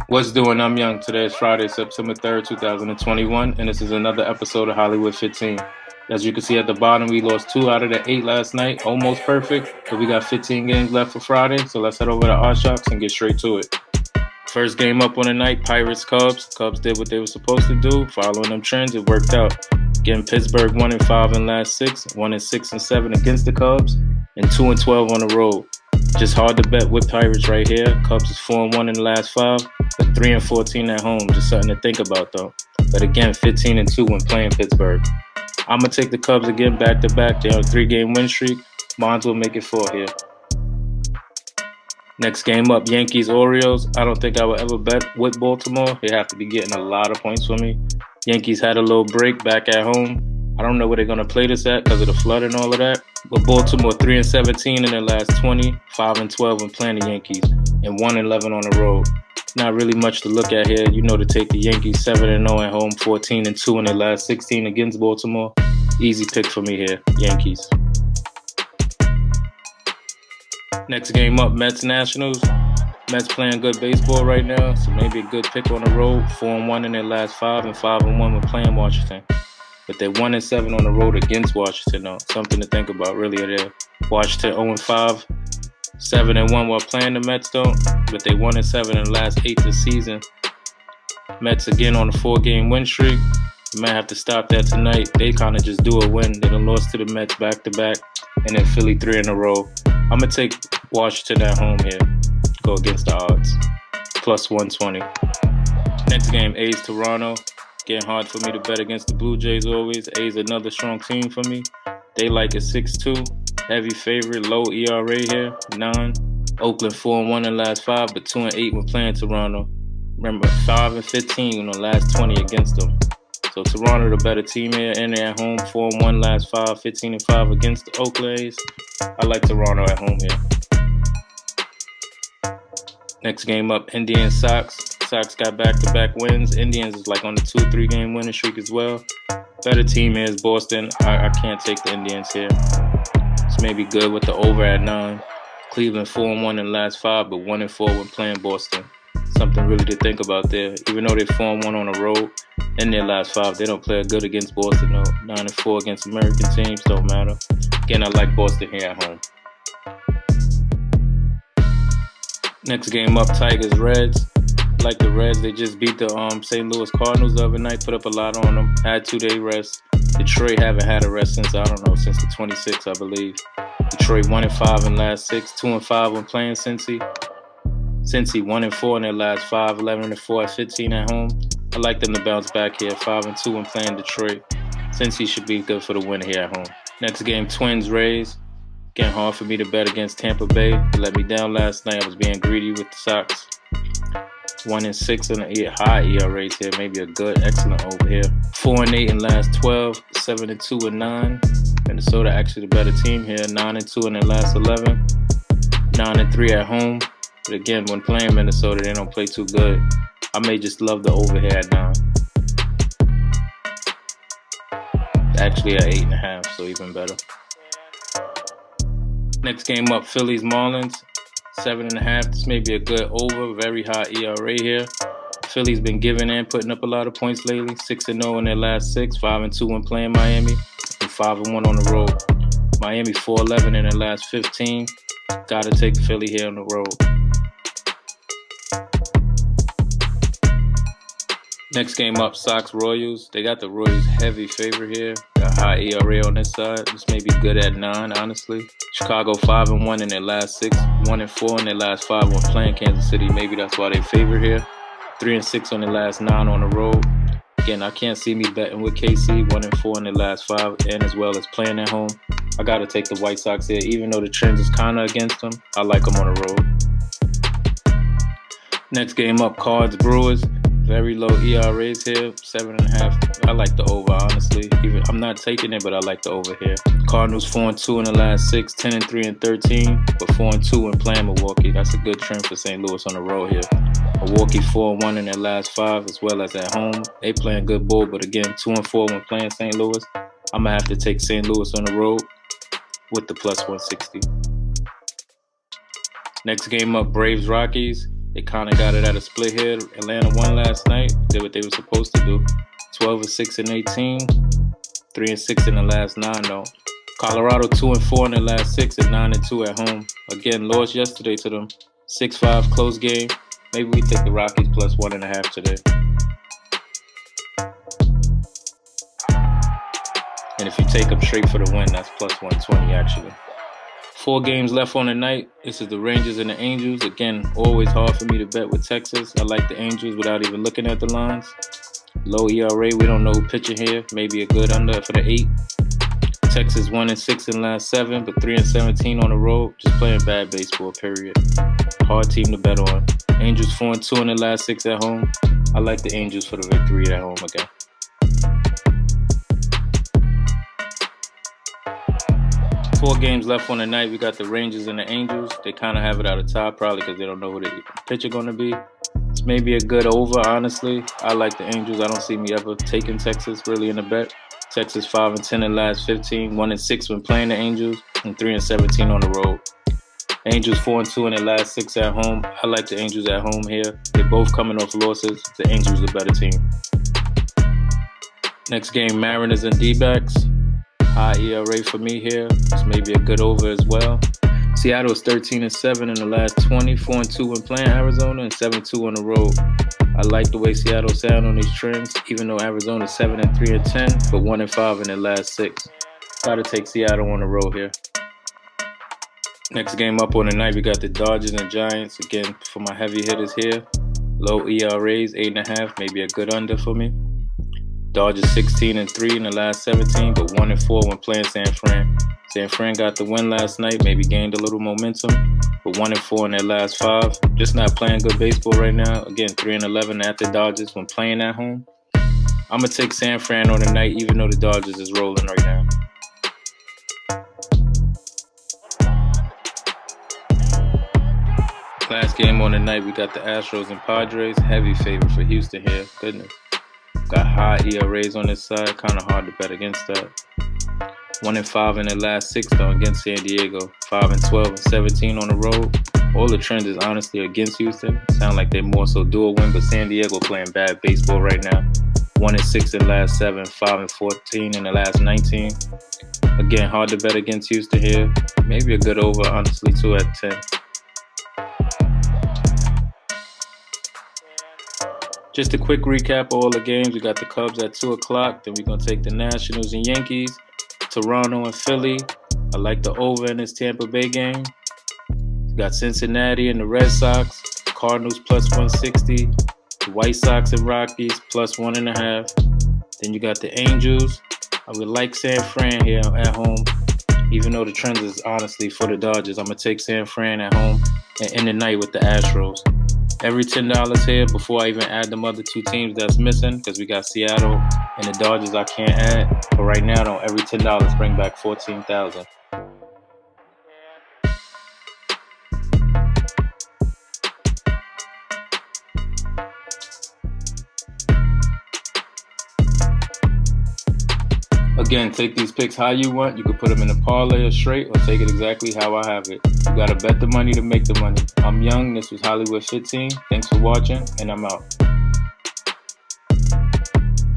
What's doing? I'm Young. Today is Friday, September 3rd, 2021, and this is another episode of Hollywood 15. As you can see at the bottom, we lost 2 out of the 8 last night, almost perfect, but we got 15 games left for Friday, so let's head over to our Sharks and get straight to it. First game up on the night, Pirates-Cubs. Cubs did what they were supposed to do. Following them trends, it worked out. Again, Pittsburgh 1-5 in last 6, 1-6 and 7 against the Cubs, and 2-12 on the road. Just hard to bet with Pirates right here. Cubs is 4-1 in the last 5, but 3-14 at home. Just something to think about though. But again, 15-2 when playing Pittsburgh. I'm gonna take the Cubs again back to back. They're on a 3-game win streak. Bonds will make it 4 here. Next game up, Yankees-Orioles. I don't think I will ever bet with Baltimore. They have to be getting a lot of points for me. Yankees had a little break back at home. I don't know where they're going to play this at because of the flood and all of that. But Baltimore 3-17 in their last 20, 5-12 when playing the Yankees, and 1-11 on the road. Not really much to look at here. You know to take the Yankees 7-0 at home, 14-2 in their last 16 against Baltimore. Easy pick for me here, Yankees. Next game up, Mets-Nationals. Mets playing good baseball right now, so maybe a good pick on the road. 4-1 in their last 5 and 5-1 when playing Washington. But they're 1-7 on the road against Washington, though. Something to think about, really, there. Washington 0-5, 7-1 while playing the Mets, though. But they 1-7 in the last 8 this season. Mets again on a 4-game win streak. You might have to stop that tonight. They kind of just do a win. They done lost to the Mets back-to-back, and then Philly 3 in a row. I'm going to take Washington at home here. Go against the odds. Plus 120. Next game, A's-Toronto. Getting hard for me to bet against the Blue Jays always. A's another strong team for me. They like a 6-2. Heavy favorite, low ERA here, 9. Oakland 4-1 in the last 5, but 2-8 when playing Toronto. Remember, 5-15 in the last 20 against them. So Toronto the better team here, and they're at home, 4-1 last 5, 15-5 against the Oakland A's. I like Toronto at home here. Next game up, Indians-Sox. Sox got back-to-back wins. Indians is like on the 2-3 game winning streak as well. Better team here is Boston. I can't take the Indians here. It's maybe good with the over at 9. Cleveland 4-1 in the last 5, but 1-4 when playing Boston. Something really to think about there. Even though they're 4-1 on the road in their last 5, they don't play good against Boston. No, 9-4 against American teams don't matter. Again, I like Boston here at home. Next game up, Tigers-Reds. Like the Reds, they just beat the St. Louis Cardinals the other night, put up a lot on them, had 2-day rest. Detroit haven't had a rest since, since the 26th, I believe. Detroit 1-5 in last 6, 2-5 when playing Cincy. Cincy 1-4 in their last 5, 11-4 at 15 at home. I like them to bounce back here, 5-2 when playing Detroit. Cincy should be good for the win here at home. Next game, Twins-Rays. Getting hard for me to bet against Tampa Bay. They let me down last night. I was being greedy with the Sox. 1-6 in the high ERAs here. Maybe a good, excellent over here. 4-8 in last 12. 7-2 and 9. Minnesota actually the better team here. 9-2 in their last 11. 9-3 at home. But again, when playing Minnesota, they don't play too good. I may just love the over here at 9. Actually at 8.5, so even better. Next game up, Phillies Marlins. 7.5. This may be a good over. Very high ERA here. Philly's been giving in, putting up a lot of points lately. 6-0 in their last 6. 5-2 when playing Miami. And 5-1 on the road. Miami 4-11 in their last 15. Gotta take Philly here on the road. Next game up, Sox-Royals. They got the Royals heavy favorite here. Got high ERA on this side. This may be good at 9, honestly. Chicago 5-1 in their last 6, 1-4 in their last 5 when playing Kansas City. Maybe that's why they favor here. 3-6 on their last 9 on the road. Again, I can't see me betting with KC. 1-4 in their last 5, and as well as playing at home. I got to take the White Sox here. Even though the trends is kind of against them, I like them on the road. Next game up, Cards-Brewers. Very low ERAs here, 7.5. I like the over, honestly. I'm not taking it, but I like the over here. Cardinals 4-2 in the last 6, 10-3 and 13, but 4-2 when playing Milwaukee. That's a good trend for St. Louis on the road here. Milwaukee 4-1 in their last 5, as well as at home. They playing good ball, but again, 2-4 when playing St. Louis. I'm gonna have to take St. Louis on the road with the plus 160. Next game up, Braves-Rockies. They kind of got it at a split here. Atlanta won last night. Did what they were supposed to do. 12-6-18. 3-6 in the last 9 though. Colorado 2-4 in the last 6 and 9-2 at home. Again, lost yesterday to them. 6-5 close game. Maybe we take the Rockies plus 1.5 today. And if you take them straight for the win, that's plus 120 actually. 4 games left on the night. This is the Rangers and the Angels. Again, always hard for me to bet with Texas. I like the Angels without even looking at the lines. Low ERA, we don't know who pitching here. Maybe a good under for the 8. Texas 1-6 in the last 7, but 3-17 on the road. Just playing bad baseball, period. Hard team to bet on. Angels 4-2 in the last 6 at home. I like the Angels for the victory at home again. Four games left on the night. We got the Rangers and the Angels. They kind of have it out of top, probably because they don't know who the pitcher going to be. It's maybe a good over, honestly. I like the Angels. I don't see me ever taking Texas really in the bet. Texas 5-10 in the last 15, 1-6 when playing the Angels, and 3-17 on the road. Angels 4-2 in the last 6 at home. I like the Angels at home here. They're both coming off losses. The Angels the better team. Next game, Mariners and D-backs. High ERA for me here. It's maybe a good over as well. Seattle is 13-7 in the last 20, 4-2 when playing Arizona, and 7-2 on the road. I like the way Seattle sound on these trends, even though Arizona's 7-3-10, but 1-5 in their last 6. Gotta take Seattle on the road here. Next game up on the night, we got the Dodgers and Giants. Again, for my heavy hitters here. Low ERAs, 8.5, maybe a good under for me. Dodgers 16-3 in the last 17, but 1-4 when playing San Fran. San Fran got the win last night, maybe gained a little momentum, but 1-4 in their last 5. Just not playing good baseball right now. Again, 3-11 at the Dodgers when playing at home. I'm going to take San Fran on the night, even though the Dodgers is rolling right now. Last game on the night, we got the Astros and Padres. Heavy favorite for Houston here. Goodness. Got high ERAs on this side. Kind of hard to bet against that. 1-5 in the last 6 though against San Diego. 5-12 and 17 on the road. All the trends is honestly against Houston. Sound like they more so do a win, but San Diego playing bad baseball right now. 1-6 in the last 7, 5-14 in the last 19. Again, hard to bet against Houston here. Maybe a good over, honestly, 2 at 10. Just a quick recap of all the games. We got the Cubs at 2 o'clock. Then we're going to take the Nationals and Yankees. Toronto and Philly. I like the over in this Tampa Bay game. We got Cincinnati and the Red Sox. Cardinals plus 160. The White Sox and Rockies plus 1.5. Then you got the Angels. I would like San Fran here at home. Even though the trend is honestly for the Dodgers, I'm going to take San Fran at home and end the night with the Astros. Every $10 here before I even add them other 2 teams that's missing, because we got Seattle and the Dodgers I can't add. But right now, though, every $10 bring back $14,000. Again, take these picks how you want. You can put them in a parlay or straight, or take it exactly how I have it. You gotta bet the money to make the money. I'm Young. This was Hollywood 15. Thanks for watching, and I'm out.